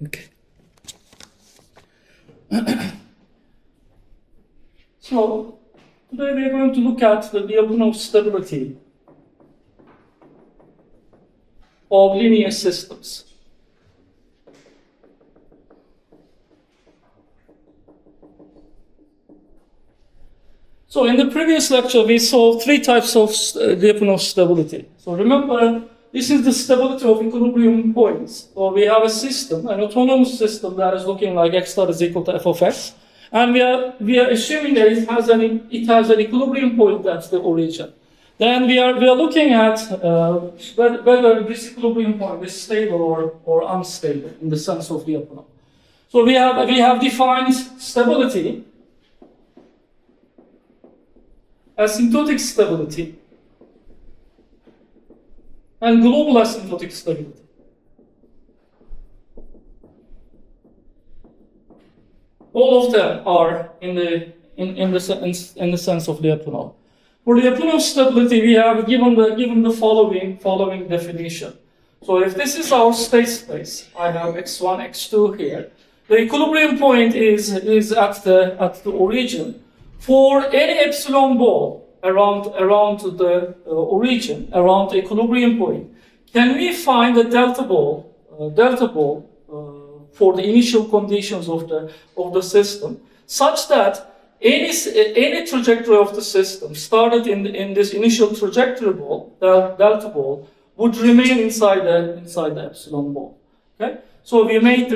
Okay. So today we are going to look at the Lyapunov stability of linear systems. So in the previous lecture, we saw three types of Lyapunov stability. So remember, this is the stability of equilibrium points. So we have a system, an autonomous system that is looking like x star is equal to f of x. And we are assuming that it has an equilibrium point that's the origin. Then we are looking at whether this equilibrium point is stable or unstable in the sense of Lyapunov. So we have defined stability, asymptotic stability, and global asymptotic stability. All of them are in the sense of Lyapunov. For Lyapunov stability, we have given the following definition. So if this is our state space, I have x1, x2 here. The equilibrium point is at the origin. For any epsilon ball around the origin, around the equilibrium point, can we find a delta ball for the initial conditions of the system, such that any trajectory of the system started in this initial trajectory ball, delta ball, would remain inside the epsilon ball. Okay, so we made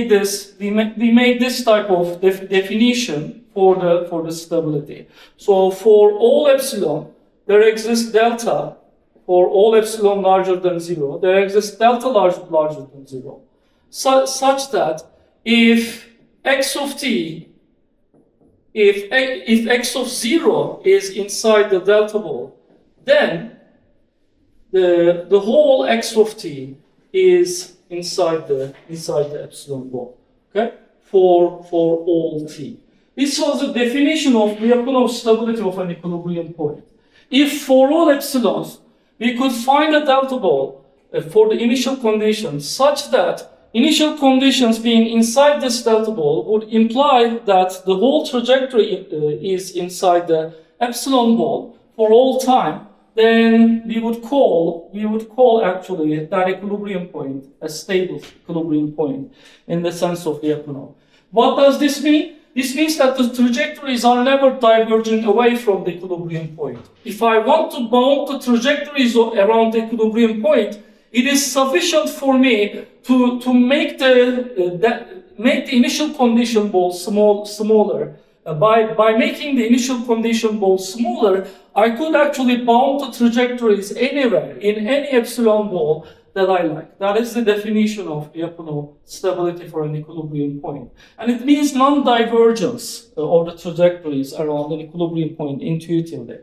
this type of definition for the stability. So for all epsilon, there exists delta. For all epsilon larger than 0, there exists delta larger than 0. Such that if x of t, if x of 0 is inside the delta ball, then the whole x of t is inside the epsilon ball. Okay, for all t. This was the definition of Lyapunov stability of an equilibrium point. If for all epsilons we could find a delta ball for the initial conditions, such that initial conditions being inside this delta ball would imply that the whole trajectory is inside the epsilon ball for all time, then we would call actually that equilibrium point a stable equilibrium point in the sense of Lyapunov. What does this mean? This means that the trajectories are never diverging away from the equilibrium point. If I want to bound the trajectories around the equilibrium point, it is sufficient for me to make the initial condition ball smaller. By making the initial condition ball smaller, I could actually bound the trajectories anywhere in any epsilon ball that I like. That is the definition of Lyapunov stability for an equilibrium point. And it means non-divergence of the trajectories around an equilibrium point intuitively.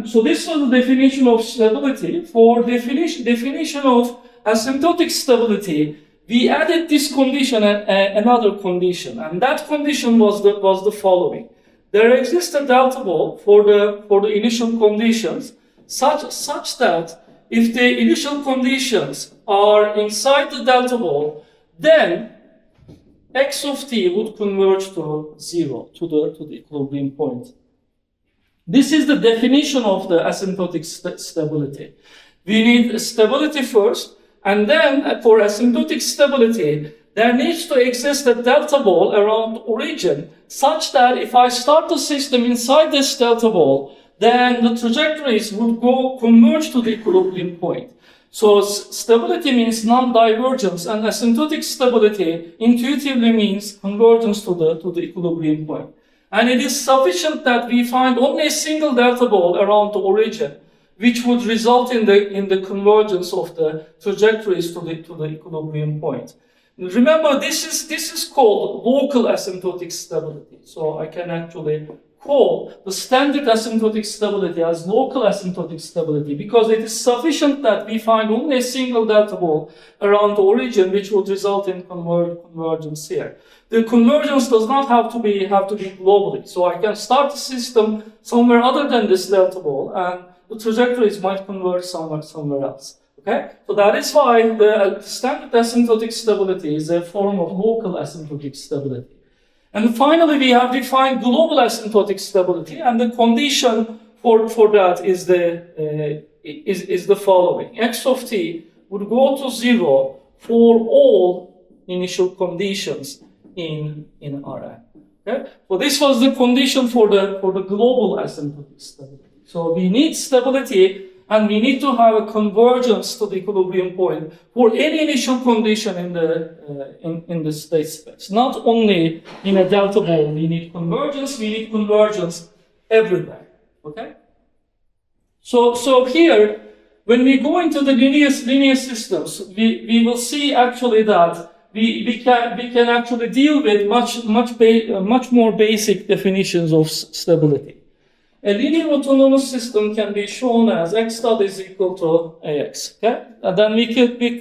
So this was the definition of stability. For definition of asymptotic stability, we added this condition and another condition, and that condition was the following: there exists a delta ball for the initial conditions, such that if the initial conditions are inside the delta ball, then x of t would converge to 0, to the equilibrium point. This is the definition of the asymptotic stability. We need stability first, and then for asymptotic stability, there needs to exist a delta ball around the origin, such that if I start the system inside this delta ball, then the trajectories would converge to the equilibrium point. So stability means non-divergence, and asymptotic stability intuitively means convergence to the equilibrium point. And it is sufficient that we find only a single delta ball around the origin, which would result in the convergence of the trajectories to the equilibrium point. Remember, this is called local asymptotic stability. So I can actually call the standard asymptotic stability as local asymptotic stability, because it is sufficient that we find only a single delta ball around the origin, which would result in convergence here. The convergence does not have to be globally. So I can start the system somewhere other than this delta ball, and the trajectories might converge somewhere else. Okay, so that is why the standard asymptotic stability is a form of local asymptotic stability. And finally, we have defined global asymptotic stability, and the condition for that is the following: x of t would go to 0 for all initial conditions in Rn. Okay, so this was the condition for the global asymptotic stability. So we need stability, and we need to have a convergence to the equilibrium point for any initial condition in the state space. Not only in a delta ball, we need convergence everywhere. Okay. So here, when we go into the linear systems, we will see actually that we can actually deal with much more basic definitions of stability. A linear autonomous system can be shown as x dot is equal to ax. Okay, and then we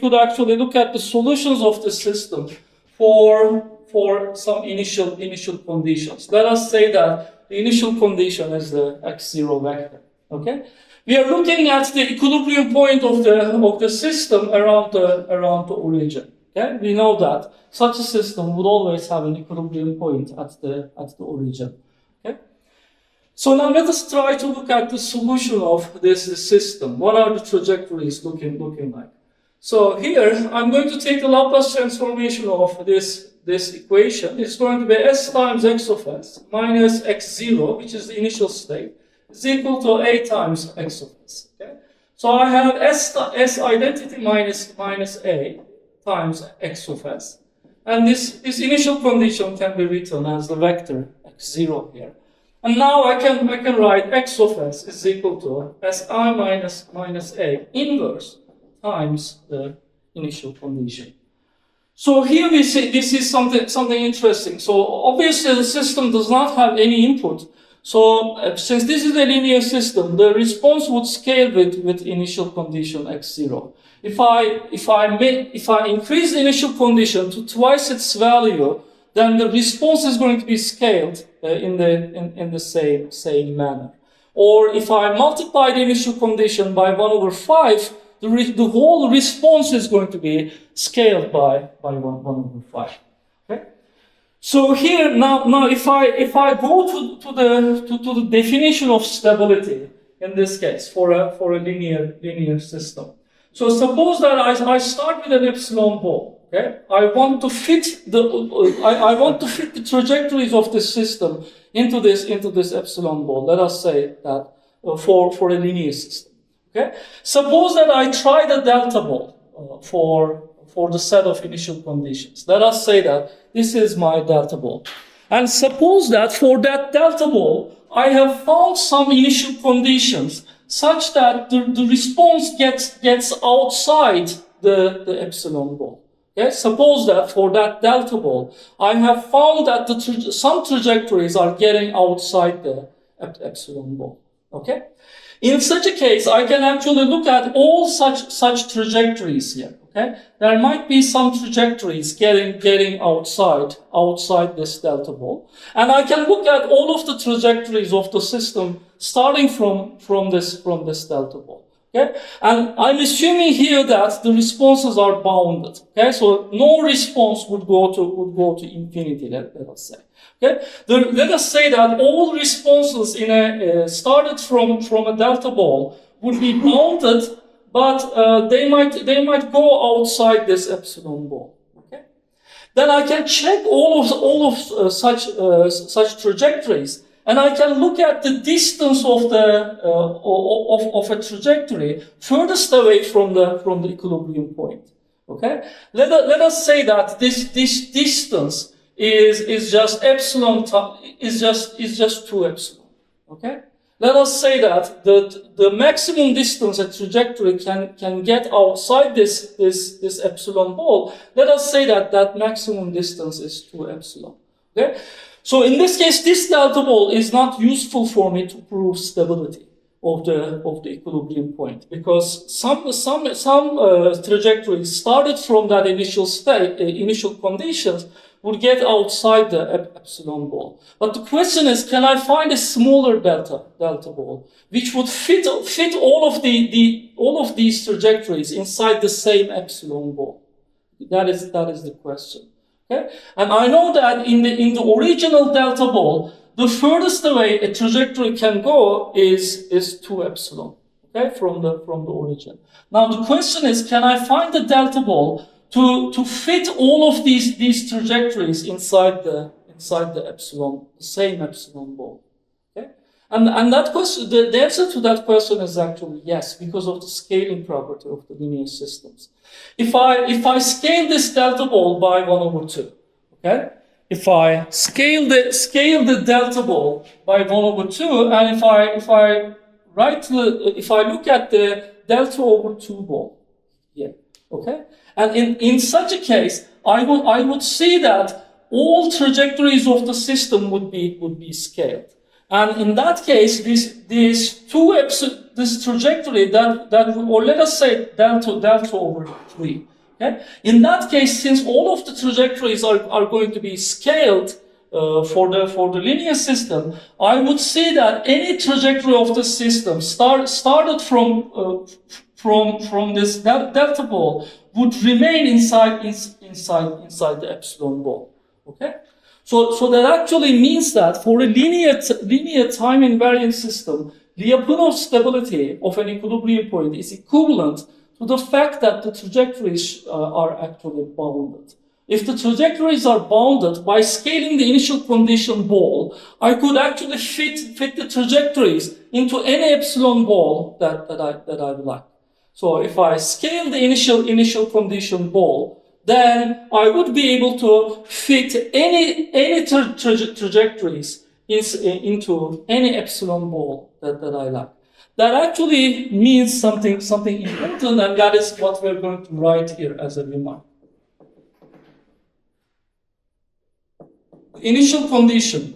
could actually look at the solutions of the system for some initial conditions. Let us say that the initial condition is the x0 vector. Okay, we are looking at the equilibrium point of the system around the origin. Okay, we know that such a system would always have an equilibrium point at the origin. Okay. So now let us try to look at the solution of this system. What are the trajectories looking like? So here, I'm going to take the Laplace transformation of this equation. It's going to be s times x of s minus x0, which is the initial state, is equal to a times x of s. Okay? So I have s identity minus a times x of s. And this initial condition can be written as the vector x0 here. And now I can write x of s is equal to si minus a inverse times the initial condition. So here we see something interesting. So obviously the system does not have any input. So since this is a linear system, the response would scale with initial condition x0. If I increase the initial condition to twice its value, then the response is going to be scaled in the same manner. Or if I multiply the initial condition by 1/5, the whole response is going to be scaled by 1/5. Okay. So here now if I go to the definition of stability in this case for a linear system. So suppose that I start with an epsilon ball. Okay, I want to fit the trajectories of this system into this epsilon ball. Let us say that for a linear system. Okay, suppose that I try the delta ball for the set of initial conditions. Let us say that this is my delta ball, and suppose that for that delta ball I have found some initial conditions such that the response gets outside the epsilon ball. Okay, suppose that for that delta ball, I have found that some trajectories are getting outside the epsilon ball. Okay, in such a case, I can actually look at all such trajectories here. Okay, there might be some trajectories getting outside this delta ball, and I can look at all of the trajectories of the system starting from this delta ball. Okay, and I'm assuming here that the responses are bounded. Okay, so no response would go to infinity. Let us say. Okay, let us say that all responses started from a delta ball would be bounded, but they might go outside this epsilon ball. Okay, then I can check all of such trajectories. And I can look at the distance of a trajectory furthest away from the equilibrium point. Okay, let us say that this distance is just epsilon is just 2 epsilon. Okay, let us say that the maximum distance a trajectory can get outside this epsilon ball. Let us say that maximum distance is 2 epsilon. Okay. So in this case, this delta ball is not useful for me to prove stability of the equilibrium point, because some trajectories started from that initial conditions, would get outside the epsilon ball. But the question is, can I find a smaller delta ball, which would fit all of these trajectories inside the same epsilon ball? That is the question. Okay? And I know that in the original delta ball, the furthest away a trajectory can go is 2 epsilon. Okay, from the origin. Now the question is, can I find the delta ball to fit all of these trajectories inside the epsilon, the same epsilon ball? Okay, and that question, the answer to that question is actually yes, because of the scaling property of the linear systems. If I scale this delta ball by 1/2, okay, if I scale the delta ball by 1/2, and if I look at the delta over 2 ball here, okay, and in such a case, I would see that all trajectories of the system would be scaled, and in that case, this trajectory that or let us say delta over 3. Okay? In that case, since all of the trajectories are going to be scaled for the linear system, I would see that any trajectory of the system started from this delta ball would remain inside the epsilon ball. Okay, so that actually means that for a linear time invariant system, Lyapunov stability of an equilibrium point is equivalent to the fact that the trajectories are actually bounded. If the trajectories are bounded, by scaling the initial condition ball, I could actually fit the trajectories into any epsilon ball that I would like. So if I scale the initial condition ball, then I would be able to fit any trajectories into any epsilon ball that I like. That actually means something important, and that is what we're going to write here as a remark. Initial condition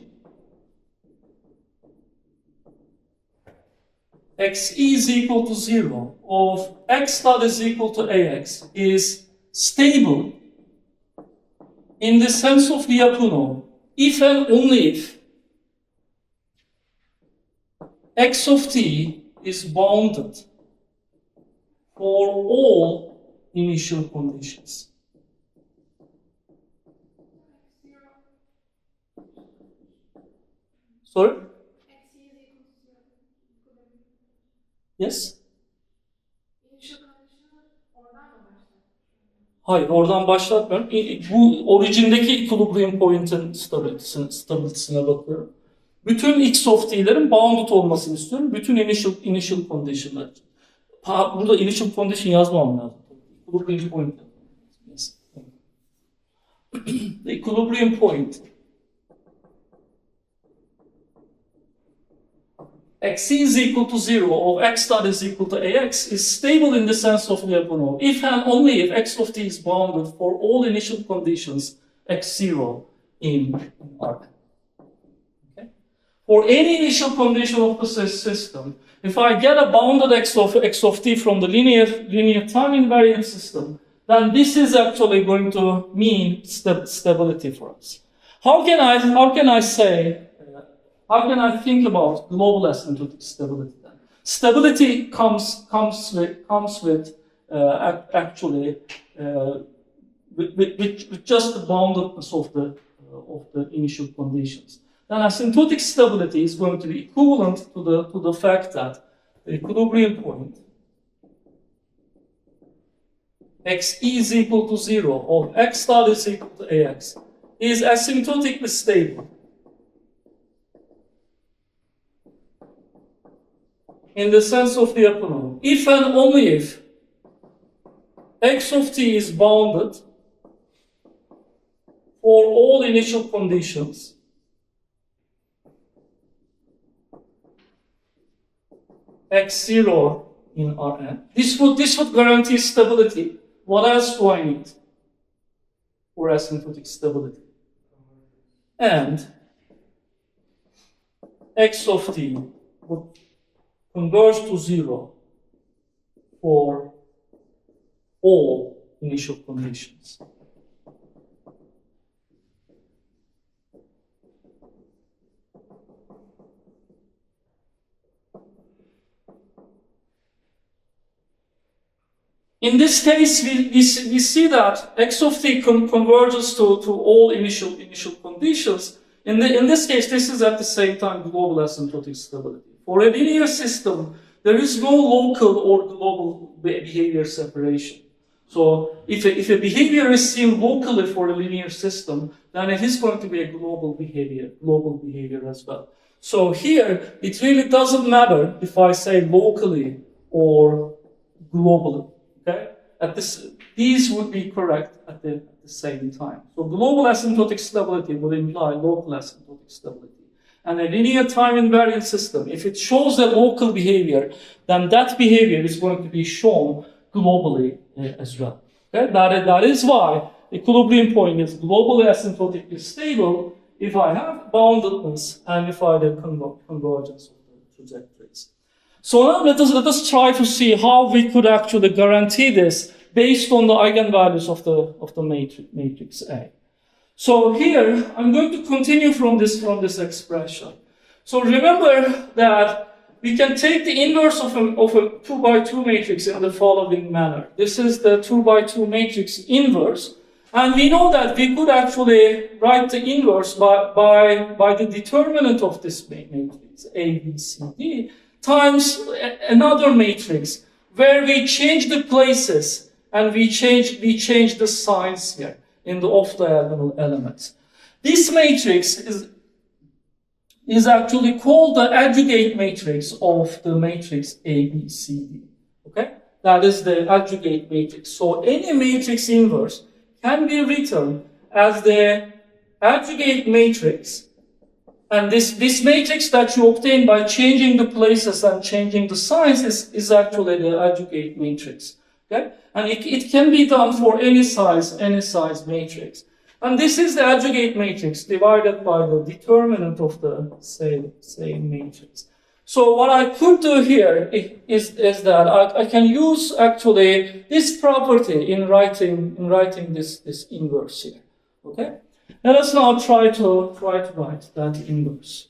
xe is equal to 0 of x dot is equal to ax is stable in the sense of Lyapunov if and only if x of t is bounded for all initial conditions. Sorry? Yes? Hayır, oradan başlatmıyorum. Bu orijindeki equilibrium point'in stabilitesine bakıyorum. Bütün x of t'lerin bounded olmasını istiyorum. Bütün initial condition'lar. Burada initial condition yazmam lazım. Equilibrium point. Yes. The equilibrium point xe is equal to 0 of x dot is equal to ax is stable in the sense of Lyapunov if and only if x of t is bounded for all initial conditions x0 in R. Okay? For any initial condition of the system, if I get a bounded x of t from the linear time invariant system, then this is actually going to mean stability for us. How can I think about global asymptotic stability then? Stability comes with just the boundedness of the initial conditions. Then asymptotic stability is going to be equivalent to the fact that the equilibrium point xe is equal to 0 or x dot is equal to ax is asymptotically stable in the sense of Lyapunov if and only if x of t is bounded for all initial conditions x0 in Rn. This would guarantee stability. What else do I need for asymptotic stability? And x of t would converge to 0 for all initial conditions. in this case, we see that x of t converges to all initial conditions. In this case, this is at the same time global asymptotic stability. For a linear system, there is no local or global behavior separation. So if a behavior is seen locally for a linear system, then it is going to be a global behavior as well. So here, it really doesn't matter if I say locally or globally. Okay? These would be correct at the same time. So global asymptotic stability would imply local asymptotic stability. And a linear time invariant system, if it shows a local behavior, then that behavior is going to be shown globally as well. Okay? That is why the equilibrium point is globally asymptotically stable if I have boundedness and if I have convergence of the trajectories. So now let us try to see how we could actually guarantee this based on the eigenvalues of the matrix A. So here, I'm going to continue from this expression. So remember that we can take the inverse of a 2x2 matrix in the following manner. This is the 2x2 matrix inverse. And we know that we could actually write the inverse by the determinant of this matrix, A, B, C, D, times another matrix where we change the places and we change the signs here in the off-diagonal elements. This matrix is actually called the aggregate matrix of the matrix A, B, C, D. Okay? That is the aggregate matrix. So any matrix inverse can be written as the aggregate matrix. And this matrix that you obtain by changing the places and changing the signs is actually the aggregate matrix. Okay? And it can be done for any size matrix. And this is the aggregate matrix divided by the determinant of the same matrix. So what I could do here is that I can use actually this property in writing this inverse here. Okay? Let us now try to write that inverse.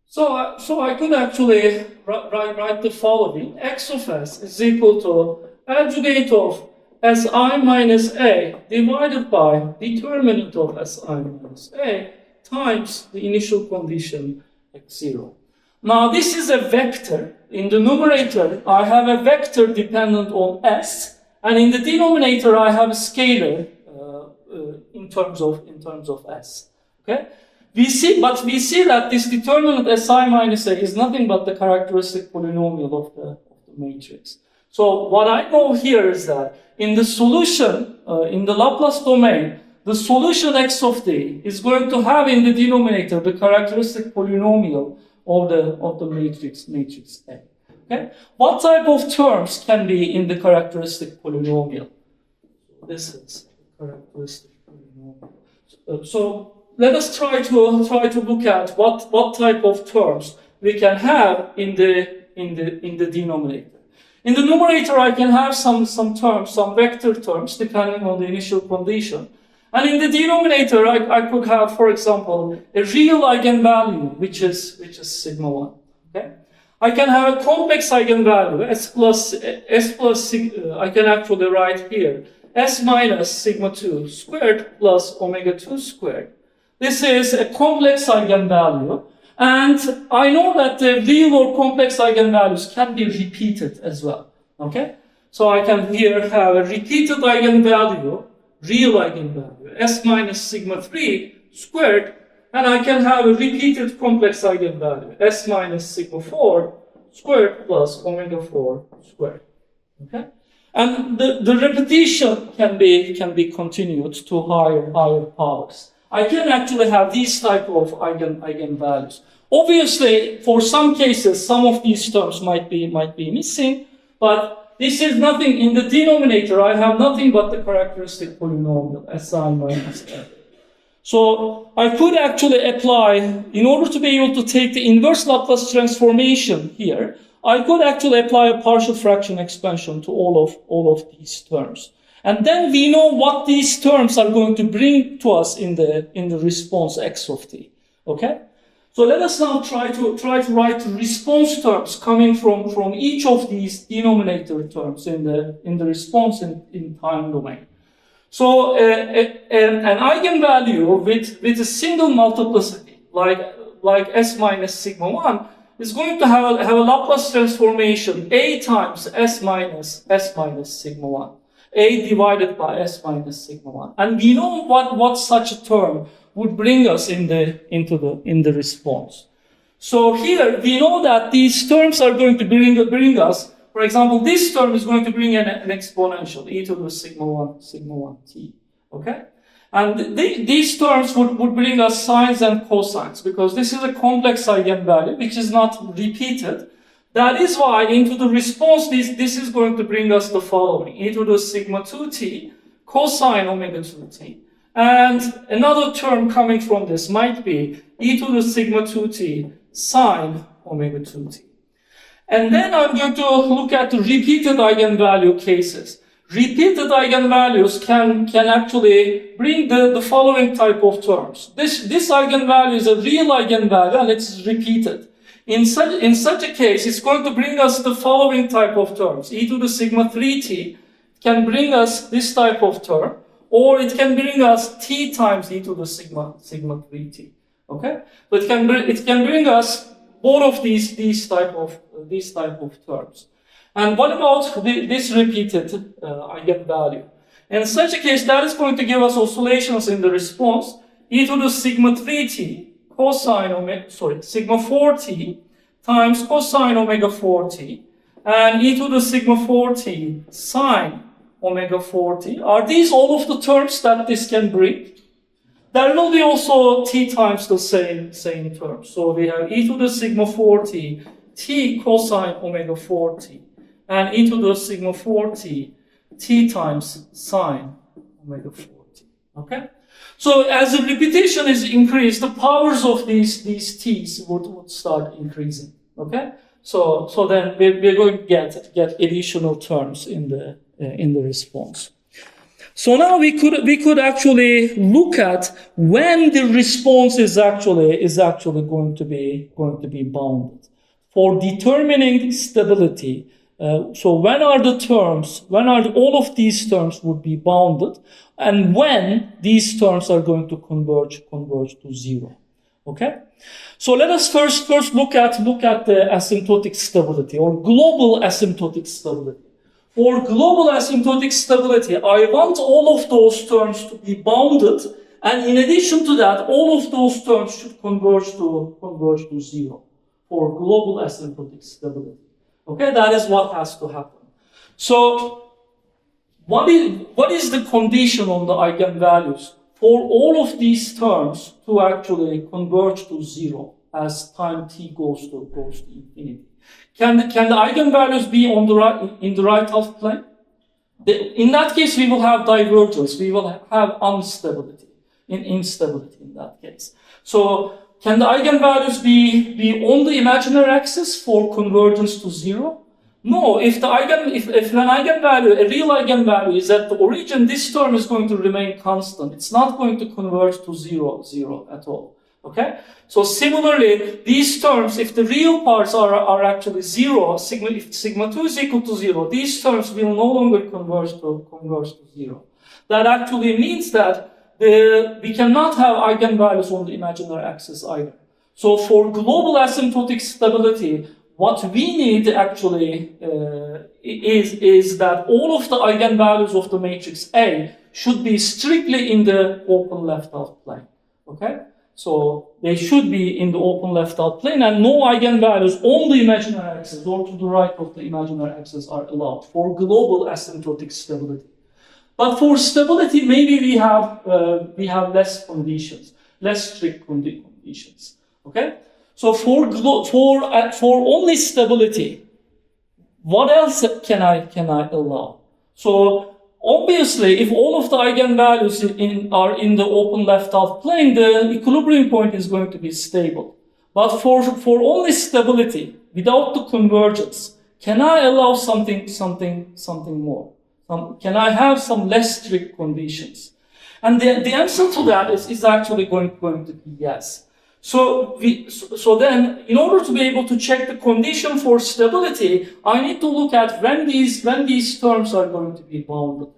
So I could actually write the following. X of s is equal to aggregate of si minus a divided by determinant of si minus a times the initial condition x0. Now this is a vector. In the numerator, I have a vector dependent on s, and in the denominator, I have a scalar in terms of s. Okay? We see that this determinant si minus a is nothing but the characteristic polynomial of the matrix. So what I know here is that in the solution, in the Laplace domain, the solution x of t is going to have in the denominator the characteristic polynomial of the matrix A. Okay? What type of terms can be in the characteristic polynomial? This is the characteristic polynomial. So let us try to look at what type of terms we can have in the denominator. In the numerator, I can have some terms, some vector terms, depending on the initial condition. And in the denominator, I could have, for example, a real eigenvalue, which is sigma 1. Okay? I can have a complex eigenvalue, I can actually write here, s minus sigma 2 squared plus omega 2 squared. This is a complex eigenvalue, and I know that the real or complex eigenvalues can be repeated as well. Okay? So I can here have a repeated eigenvalue, real eigenvalue, s minus sigma 3 squared, and I can have a repeated complex eigenvalue, s minus sigma 4 squared plus omega 4 squared. Okay? And the repetition can be continued to higher powers. I can actually have these type of eigenvalues. Obviously, for some cases, some of these terms might be missing, but this is nothing in the denominator. I have nothing but the characteristic polynomial, si minus a. So I could actually apply, in order to be able to take the inverse Laplace transformation here, I could actually apply a partial fraction expansion to all of these terms. And then we know what these terms are going to bring to us in the response x of t. Okay? So let us now try to write response terms coming from each of these denominator terms in the response in time domain. So an eigenvalue with a single multiplicity, like s minus sigma 1, is going to have a Laplace transformation a times s minus sigma 1, a divided by s minus sigma 1. And we know what such a term would bring us in the response. So here we know that these terms are going to bring us, for example, this term is going to bring an exponential, e to the sigma 1 t. Okay? And these terms would bring us sines and cosines, because this is a complex eigenvalue which is not repeated. That is why into the response this is going to bring us the following: e to the sigma 2t cosine omega 2t. And another term coming from this might be e to the sigma 2t sine omega 2t. And then I'm going to look at the repeated eigenvalue cases. Repeated eigenvalues can actually bring the following type of terms. This eigenvalue is a real eigenvalue and it's repeated. In such a case, it's going to bring us the following type of terms. E to the sigma 3t can bring us this type of term, or it can bring us t times e to the sigma 3t. Okay? So it can bring us both of these type of terms. And what about this repeated eigenvalue? In such a case, that is going to give us oscillations in the response, e to the sigma 3t cosine omega, sigma 4t times cosine omega 4t, and e to the sigma 4t sine omega 4t. Are these all of the terms that this can bring? There will be also t times the same term. So we have e to the sigma 4t t cosine omega 4t, and e to the sigma 4t t times sine omega 4t. Okay? So as the repetition is increased, the powers of these t's would start increasing. Okay? So then we're going to get additional terms in the response. So now we could actually look at when the response is actually going to be bounded. For determining stability, so when are all of these terms would be bounded, and when these terms are going to converge to zero. Okay? So let us first look at the asymptotic stability, or global asymptotic stability. For global asymptotic stability, I want all of those terms to be bounded, and in addition to that, all of those terms should converge to zero for global asymptotic stability. Okay, that is what has to happen. So, what is the condition on the eigenvalues for all of these terms to actually converge to zero as time t goes to infinity? Can the eigenvalues be in the right half plane? In that case, we will have divergence. We will have instability in that case. So, can the eigenvalues be on the imaginary axis for convergence to zero? No. If an eigenvalue, a real eigenvalue, is at the origin, this term is going to remain constant. It's not going to converge to zero at all. Okay? So similarly, these terms, if the real parts are actually zero, if sigma 2 is equal to zero, these terms will no longer converge to zero. That actually means that we cannot have eigenvalues on the imaginary axis either. So for global asymptotic stability, what we need actually is that all of the eigenvalues of the matrix A should be strictly in the open left half plane. Okay? So they should be in the open left half plane, and no eigenvalues on the imaginary axis or to the right of the imaginary axis are allowed for global asymptotic stability. But for stability, maybe we have less conditions, less strict conditions. Okay? So for only stability, what else can I allow? So obviously, if all of the eigenvalues are in the open left half plane, the equilibrium point is going to be stable. But for only stability, without the convergence, can I allow something more? Can I have some less strict conditions? And the answer to that is actually going to be yes. So then, in order to be able to check the condition for stability, I need to look at when these terms are going to be bounded.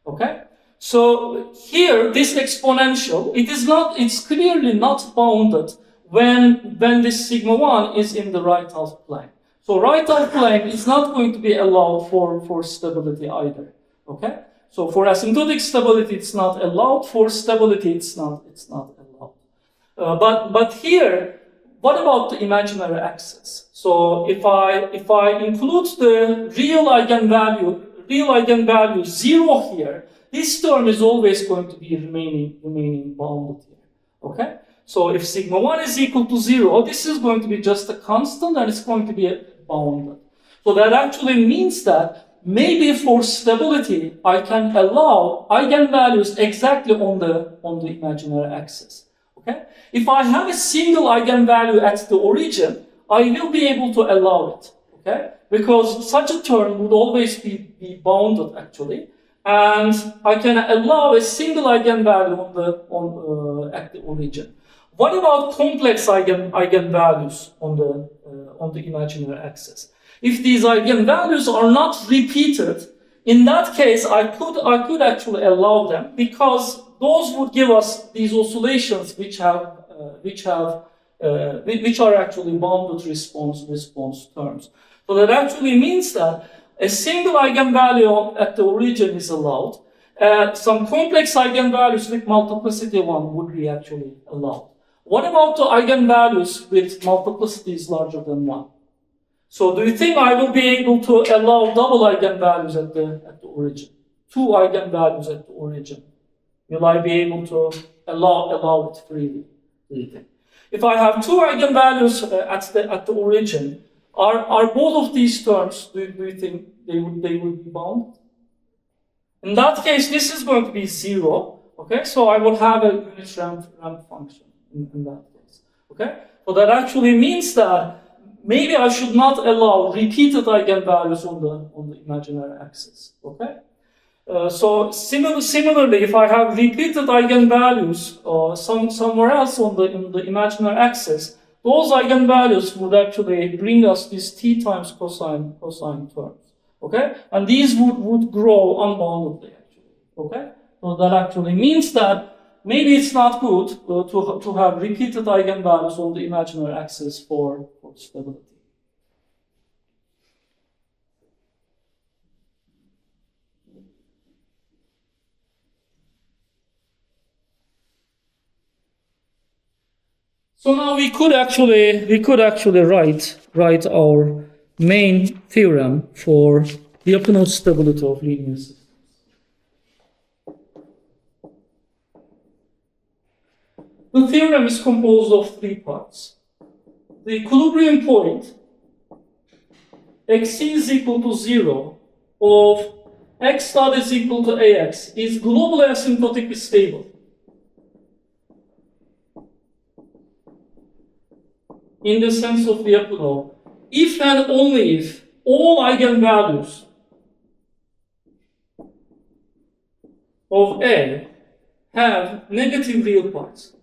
Okay. So here, this exponential, it's clearly not bounded when this sigma 1 is in the right half plane. So right half plane is not going to be allowed for stability either. Okay. So for asymptotic stability, it's not allowed. For stability, it's not allowed. But here, what about the imaginary axis? So if I include the real eigenvalue 0 here, this term is always going to be remaining bounded here. Okay? So if sigma 1 is equal to 0, this is going to be just a constant and it's going to be bounded. So that actually means that maybe for stability, I can allow eigenvalues exactly on the imaginary axis. Okay? If I have a single eigenvalue at the origin, I will be able to allow it. Okay? Because such a term would always be bounded actually. And I can allow a single eigenvalue at the origin. What about complex eigenvalues on the imaginary axis? If these eigenvalues are not repeated, in that case, I could actually allow them because those would give us these oscillations which are actually bounded response terms. So that actually means that a single eigenvalue at the origin is allowed. Some complex eigenvalues with multiplicity 1 would be actually allowed. What about the eigenvalues with multiplicities larger than 1? So do you think I will be able to allow double eigenvalues at the origin? 2 eigenvalues at the origin. Will I be able to allow it freely? Do you think? If I have 2 eigenvalues at the origin, are both of these terms, do you think they would be bounded? In that case, this is going to be 0. Okay, so I will have a unit ramp function in that case. Okay, so that actually means that maybe I should not allow repeated eigenvalues on the imaginary axis. Okay, so similarly, if I have repeated eigenvalues somewhere else in the imaginary axis, those eigenvalues would actually bring us these t times cosine terms. Okay, and these would grow unboundedly actually. Okay, so that actually means that maybe it's not good to have repeated eigenvalues on the imaginary axis for stability. So now we could actually write our main theorem for the upper node stability of linear systems. The theorem is composed of 3 parts. The equilibrium point x is equal to 0 of x dot is equal to ax is globally asymptotically stable. In the sense of the upper node, if and only if all eigenvalues of A have negative real parts.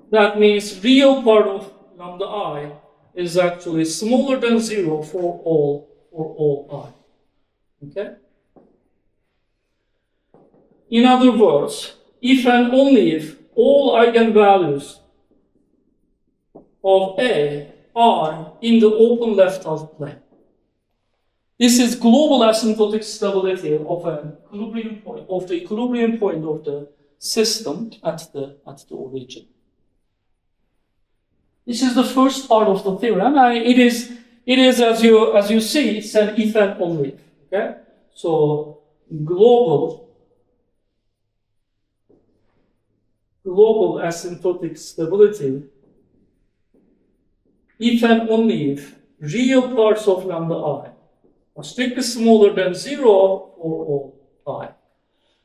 That means real part of lambda I is actually smaller than 0 for all I. Okay? In other words, if and only if all eigenvalues of A are in the open left half plane. This is global asymptotic stability of the equilibrium point of the system at the origin. This is the first part of the theorem, and it is as you see, it's an if and only if. Okay, so global asymptotic stability if and only if real parts of lambda I are strictly smaller than 0 for all I.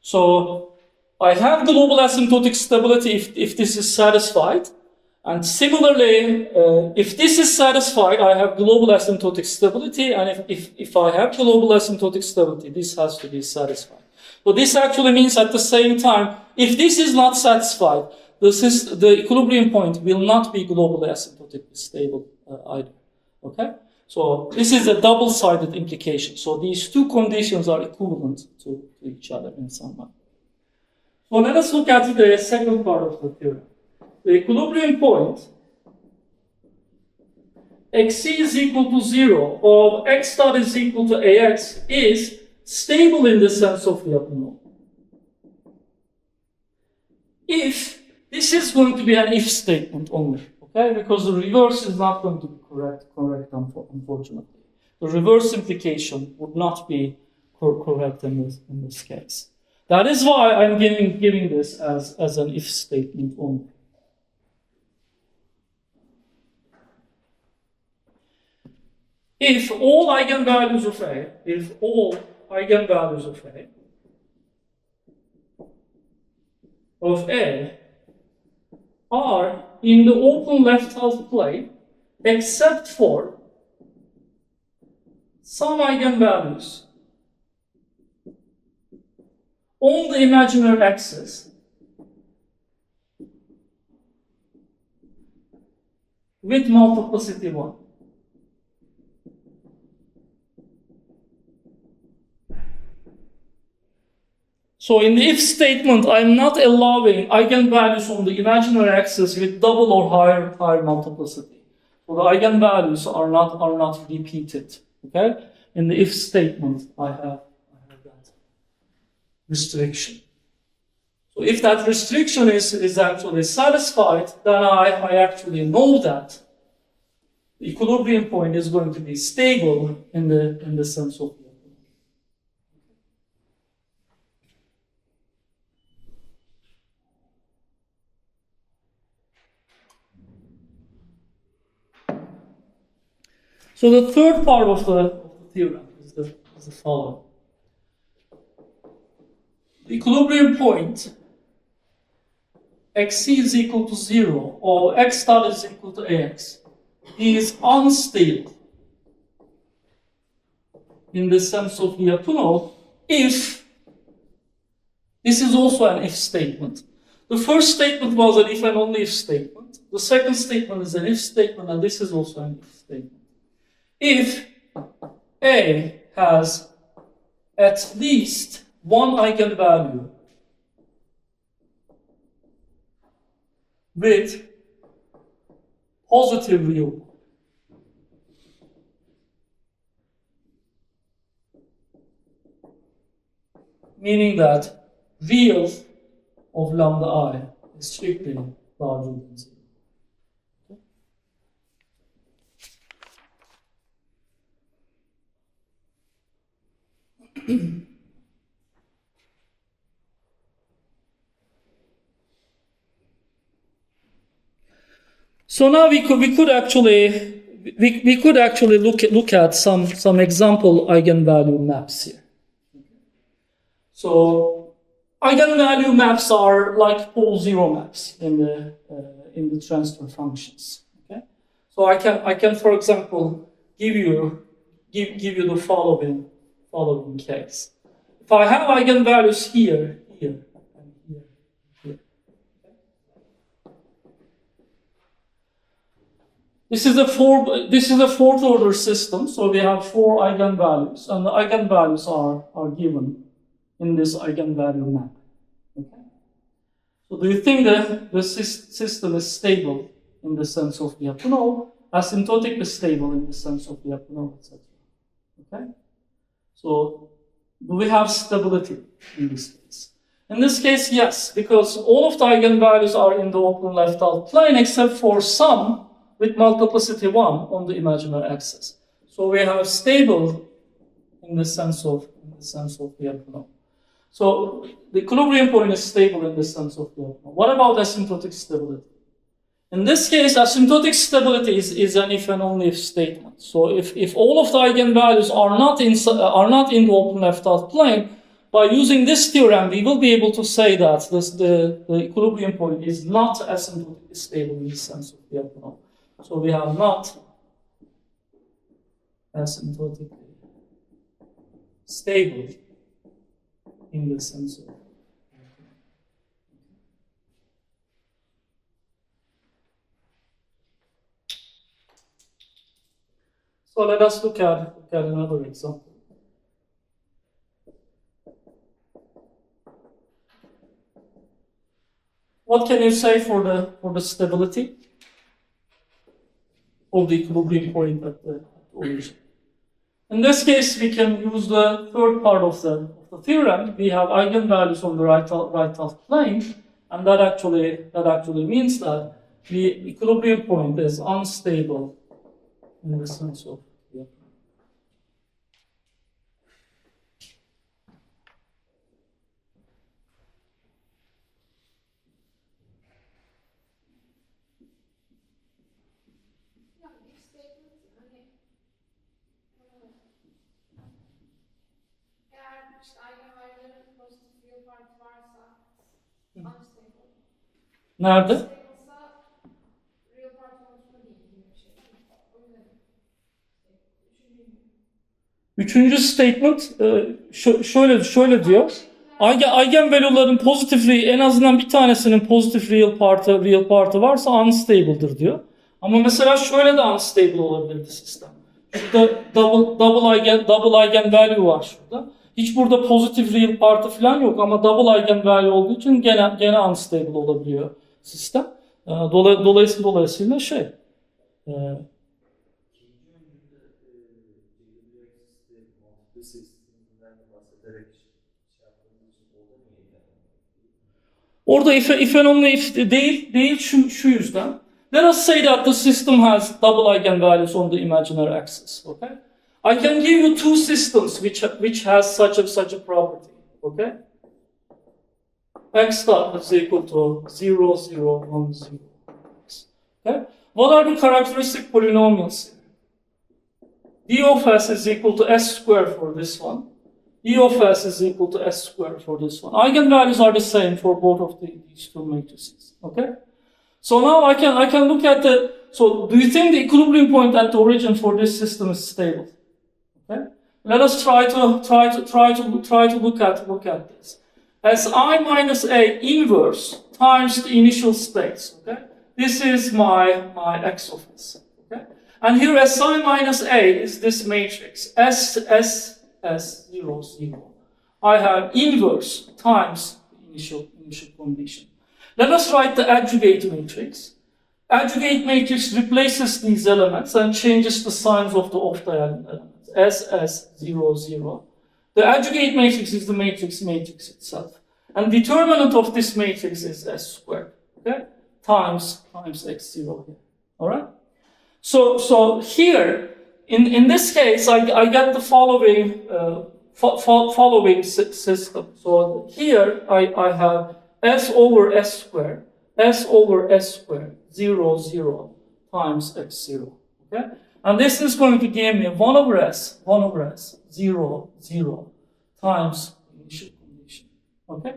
So I have global asymptotic stability if this is satisfied, And similarly, if this is satisfied, I have global asymptotic stability, and if I have global asymptotic stability, this has to be satisfied. So this actually means at the same time, if this is not satisfied, the equilibrium point will not be globally asymptotically stable either. Okay? So this is a double-sided implication. So these two conditions are equivalent to each other in some way. So let us look at the second part of the theorem. The equilibrium point xc is equal to 0 of x dot is equal to ax is stable in the sense of Lyapunov. If this is going to be an if statement only, okay, because the reverse is not going to be correct unfortunately. The reverse implication would not be correct in this case. That is why I'm giving this as an if statement only. If all eigenvalues of A, are in the open left half plane, except for some eigenvalues on the imaginary axis with multiplicity 1. So in the if statement, I'm not allowing eigenvalues on the imaginary axis with double or higher multiplicity. So the eigenvalues are not repeated. Okay? In the if statement, I have that restriction. So if that restriction is actually satisfied, then I actually know that the equilibrium point is going to be stable in the sense of So the third part of the theorem is the following. The equilibrium point xc is equal to 0 or x dot is equal to ax is unstable in the sense of Lyapunov if this is also an if statement. The first statement was an if and only if statement. The second statement is an if statement, and this is also an if statement. If A has at least one eigenvalue with positive real, meaning that real of lambda I is strictly larger than 0. So now we could actually look at some example eigenvalue maps here. So eigenvalue maps are like pole zero maps in the transfer functions. Okay, so I can for example give you the following case. If I have eigenvalues here, and here. This is a fourth order system, so we have 4 eigenvalues, and the eigenvalues are given in this eigenvalue map. Okay? So do you think that the system is stable in the sense of Lyapunov, asymptotically stable in the sense of Lyapunov, etc.? Okay? So do we have stability in this case? In this case, yes, because all of the eigenvalues are in the open left half plane except for some with multiplicity 1 on the imaginary axis. So we have stable in the sense of Lyapunov. So the equilibrium point is stable in the sense of Lyapunov. What about asymptotic stability? In this case, asymptotic stability is an if and only if statement. So if all of the eigenvalues are not in the open left half plane, by using this theorem, we will be able to say that the equilibrium point is not asymptotically stable in the sense of the epsilon. So we have not asymptotically stable in the sense of. So let us look at another example. What can you say for the stability of the equilibrium point at the origin? In this case, we can use the third part of the theorem. We have eigenvalues on the right half plane, and that actually means that the equilibrium point is unstable in the sense of. Nerede? Üçüncü statement şöyle diyor. Eigenvalue'ların pozitifliği en azından bir tanesinin pozitif real partı varsa unstable'dır diyor. Ama mesela şöyle de unstable olabilirdi sistem. Şurada double eigenvalue var şurada. Hiç burada pozitif real partı falan yok ama double eigenvalue olduğu için gene unstable olabiliyor sistem. Dolayısıyla orada if and only if değil şu yüzden. Let us say that the system has double eigenvalues on the imaginary axis. Okay, I can give you two systems which has such a property. Okay, x dot is equal to 0, 0, 1, 0. Okay, what are the characteristic polynomials? D of s is equal to s squared for this one. E of s is equal to s squared for this one. Eigenvalues are the same for both of these two matrices. Okay. So now I can look at the. So do you think the equilibrium point at the origin for this system is stable? Okay. Let us try to look at this. As I minus a inverse times the initial space. Okay. This is my x of s. Okay. And here Si minus a is this matrix S 0, 0. I have inverse times the initial condition. Let us write the adjugate matrix. Adjugate matrix replaces these elements and changes the signs of the off-diagonal elements. S 0, 0. The adjugate matrix is the matrix itself. And determinant of this matrix is S squared. Okay? Times x0 here. Alright? So here, in this case, I get the following system. So here I have S over S squared, 0, 0 times x0. Okay? And this is going to give me 1 over S, 0, 0 times initial condition. Okay?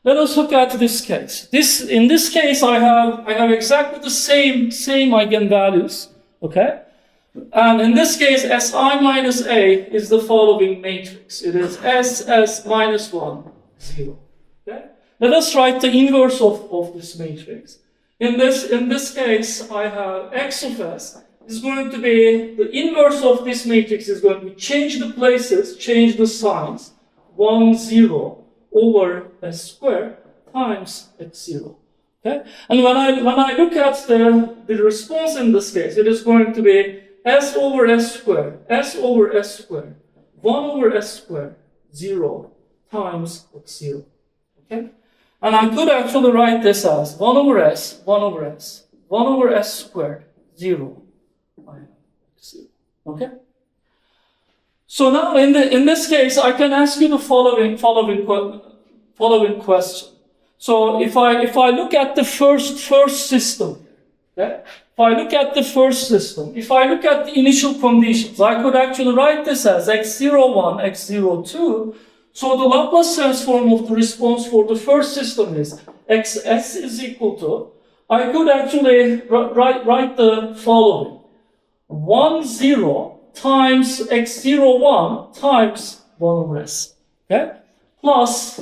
Let us look at this case. In this case, I have exactly the same eigenvalues. Okay? And in this case, Si minus a is the following matrix. It is S minus 1, 0. Okay? Let us write the inverse of this matrix. In this case, I have x of s is going to be, the inverse of this matrix is going to be change the places, change the signs, 1, 0 over s squared times x0. Okay? And when I look at the response in this case, it is going to be s over s squared, 1 over s squared, 0 times x0. Okay? And I could actually write this as 1 over s squared, 0, x0. Okay? So now in this case, I can ask you the following question. So if I look at the first system, okay? If I look at the first system, if I look at the initial conditions, I could actually write this as x01, x02. So the Laplace transform of the response for the first system is xs is equal to, I could actually write the following. 1, 0 times x0, 1 times 1 over s. Okay? Plus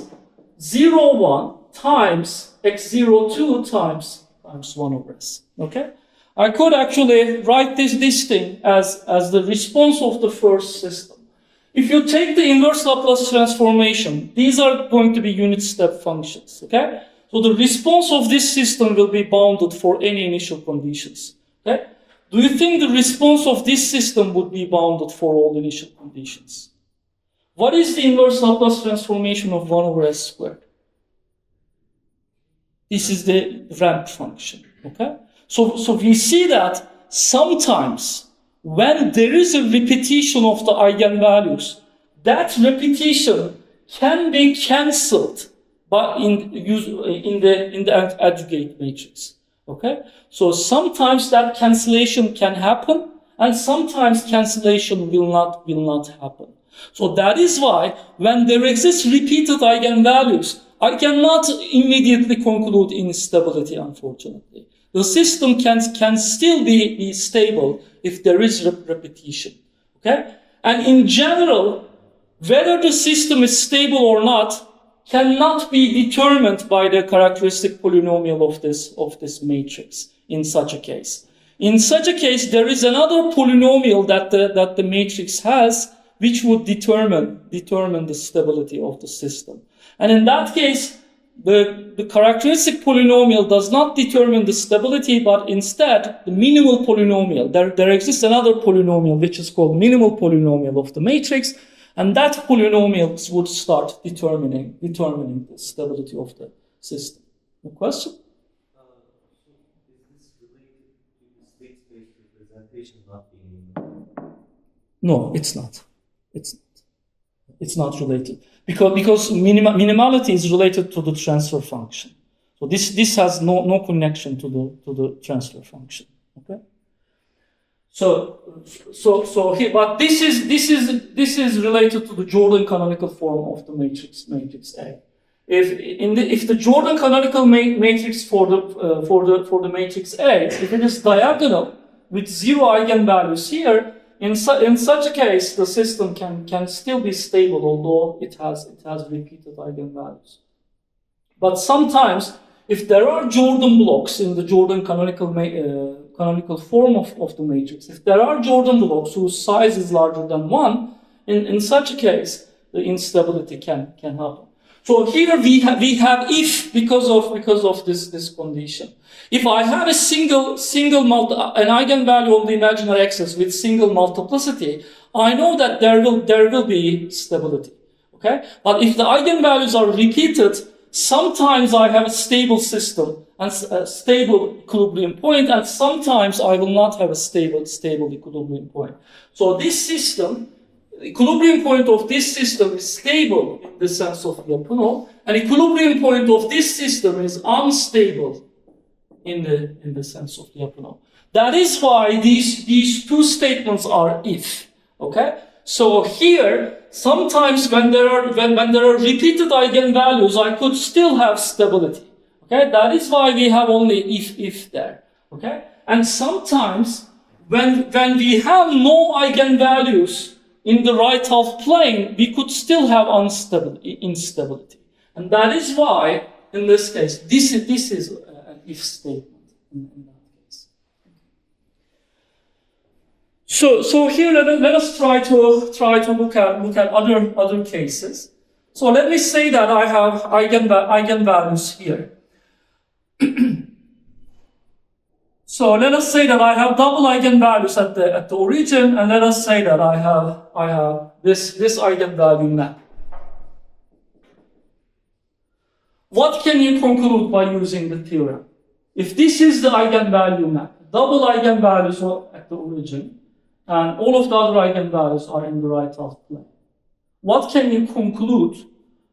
0, 1 times x0, 2 times 1 over s. Okay? I could actually write this thing as the response of the first system. If you take the inverse Laplace transformation, these are going to be unit step functions, okay? So the response of this system will be bounded for any initial conditions, okay? Do you think the response of this system would be bounded for all initial conditions? What is the inverse Laplace transformation of 1 over s squared? This is the ramp function, okay? So we see that sometimes when there is a repetition of the eigenvalues, that repetition can be cancelled by in the aggregate matrix. Okay, so sometimes that cancellation can happen, and sometimes cancellation will not happen. So that is why when there exists repeated eigenvalues, I cannot immediately conclude instability, unfortunately. The system can still be stable if there is repetition, okay? And in general, whether the system is stable or not cannot be determined by the characteristic polynomial of this matrix in such a case. In such a case, there is another polynomial that the matrix has which would determine the stability of the system. And in that case, the characteristic polynomial does not determine the stability, but instead the minimal polynomial. There exists another polynomial which is called minimal polynomial of the matrix, and that polynomial would start determining the stability of the system. A question? Is this related to the state space representation not being? No, it's not. It's not related because minimality is related to the transfer function. So this has no connection to the transfer function. Okay. So here, but this is related to the Jordan canonical form of the matrix A. If the Jordan canonical matrix for the matrix A, if it is diagonal with 0 eigenvalues here, in such a case, the system can still be stable, although it has repeated eigenvalues. But sometimes, if there are Jordan blocks in the Jordan canonical form of the matrix, if there are Jordan blocks whose size is larger than 1, in such a case, the instability can happen. So here we have if because of this condition. If I have an eigenvalue of the imaginary axis with single multiplicity, I know that there will be stability. Okay, but if the eigenvalues are repeated, sometimes I have a stable system and a stable equilibrium point, and sometimes I will not have a stable equilibrium point. So this system, the equilibrium point of this system is stable in the sense of Lyapunov, and equilibrium point of this system is unstable in the sense of Lyapunov. That is why these two statements are if. Okay? So here, sometimes when there are repeated eigenvalues, I could still have stability. Okay? That is why we have only if there. Okay? And sometimes when we have no eigenvalues in the right half plane, we could still have instability. And that is why, in this case, this is an if statement in that case. So here let us try to look at other cases. So let me say that I have eigenvalues here. So let us say that I have double eigenvalues at the origin, and let us say that I have this eigenvalue map. What can you conclude by using the theorem? If this is the eigenvalue map, double eigenvalues are at the origin, and all of the other eigenvalues are in the right half plane, what can you conclude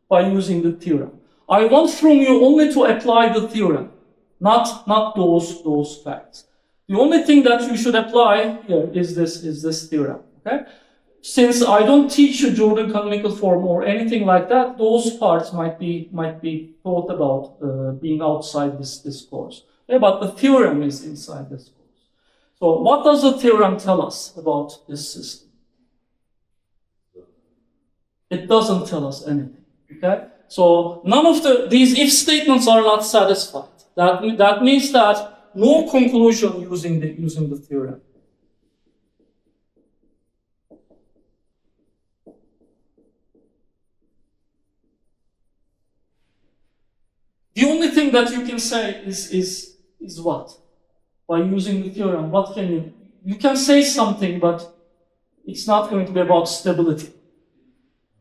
by using the theorem? I want from you only to apply the theorem, not those facts. The only thing that you should apply here is this theorem. Okay? since I don't teach a Jordan canonical form or anything like that, those parts might be thought about being outside this course. Okay, but the theorem is inside this course. So what does the theorem tell us about this system? It doesn't tell us anything. Okay? So none of these if statements are not satisfied. That means that no conclusion using the theorem. The only thing that you can say is what? By using the theorem, what can you can say something, but it's not going to be about stability.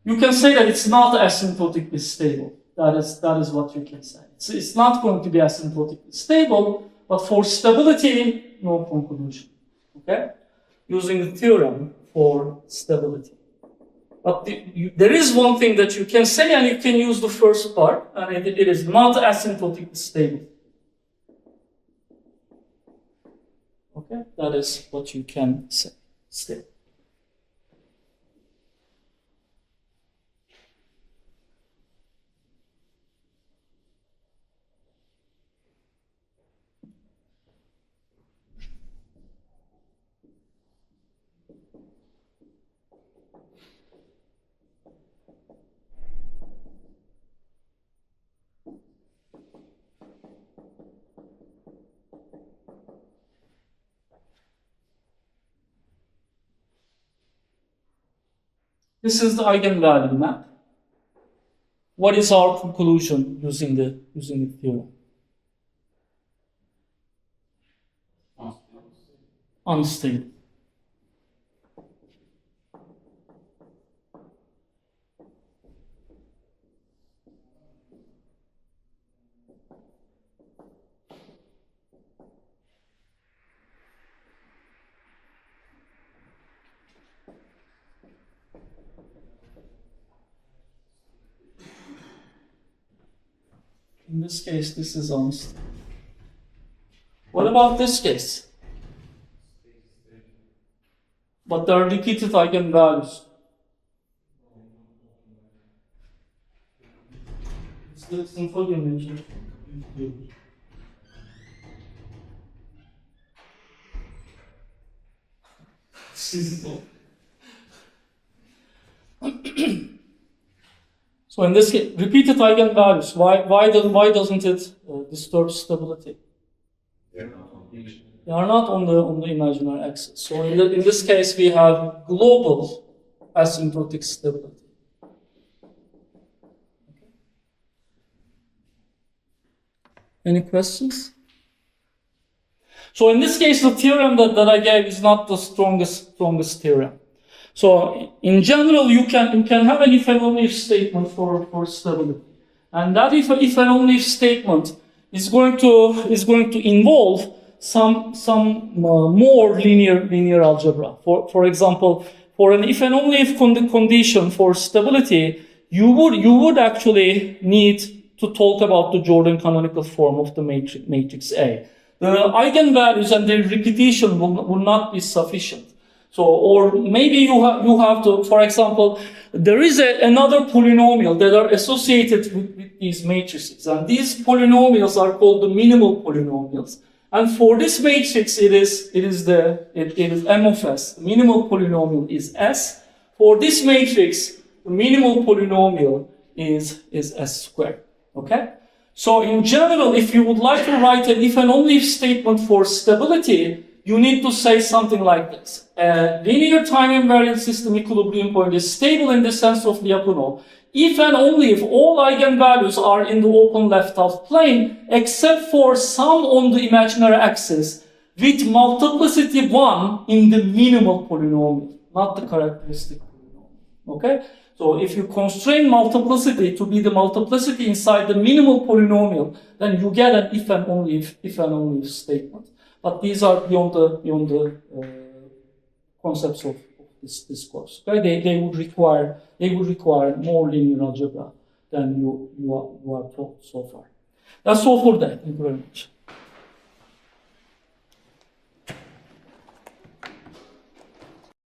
You can say that it's not asymptotically stable. That is what you can say. It's not going to be asymptotically stable, but for stability, no conclusion. Okay? Using the theorem for stability. But there is one thing that you can say, and you can use the first part, and it is not asymptotically stable. Okay? That is what you can say. Still. This is the eigenvalue map. What is our conclusion using the theorem? Unstable. In this case, this is unstable. What about this case? But there are repeated eigenvalues. It's the simple image. So in this case, repeated eigenvalues, why doesn't it disturb stability? They are not on the imaginary axis. So in this case, we have global asymptotic stability. Any questions? So in this case, the theorem that I gave is not the strongest theorem. So in general, you can have an if and only if statement for stability, and that if and only if statement is going to involve some more linear algebra. For example, for an if and only if condition for stability, you would actually need to talk about the Jordan canonical form of the matrix A. The eigenvalues and their repetition will not be sufficient. So, or maybe you have to, for example, there is another polynomial that are associated with these matrices, and these polynomials are called the minimal polynomials. And for this matrix, it is M of S. The minimal polynomial is S. For this matrix, the minimal polynomial is S squared. Okay. So in general, if you would like to write an if and only if statement for stability, you need to say something like this. A linear time invariant system equilibrium point is stable in the sense of Lyapunov if and only if all eigenvalues are in the open left half plane except for some on the imaginary axis with multiplicity 1 in the minimal polynomial, not the characteristic polynomial. Okay? So if you constrain multiplicity to be the multiplicity inside the minimal polynomial, then you get an if and only if statement. But these are beyond the concepts of this course. Okay? They would require more linear algebra than you are taught so far. That's all for that. Thank you very much.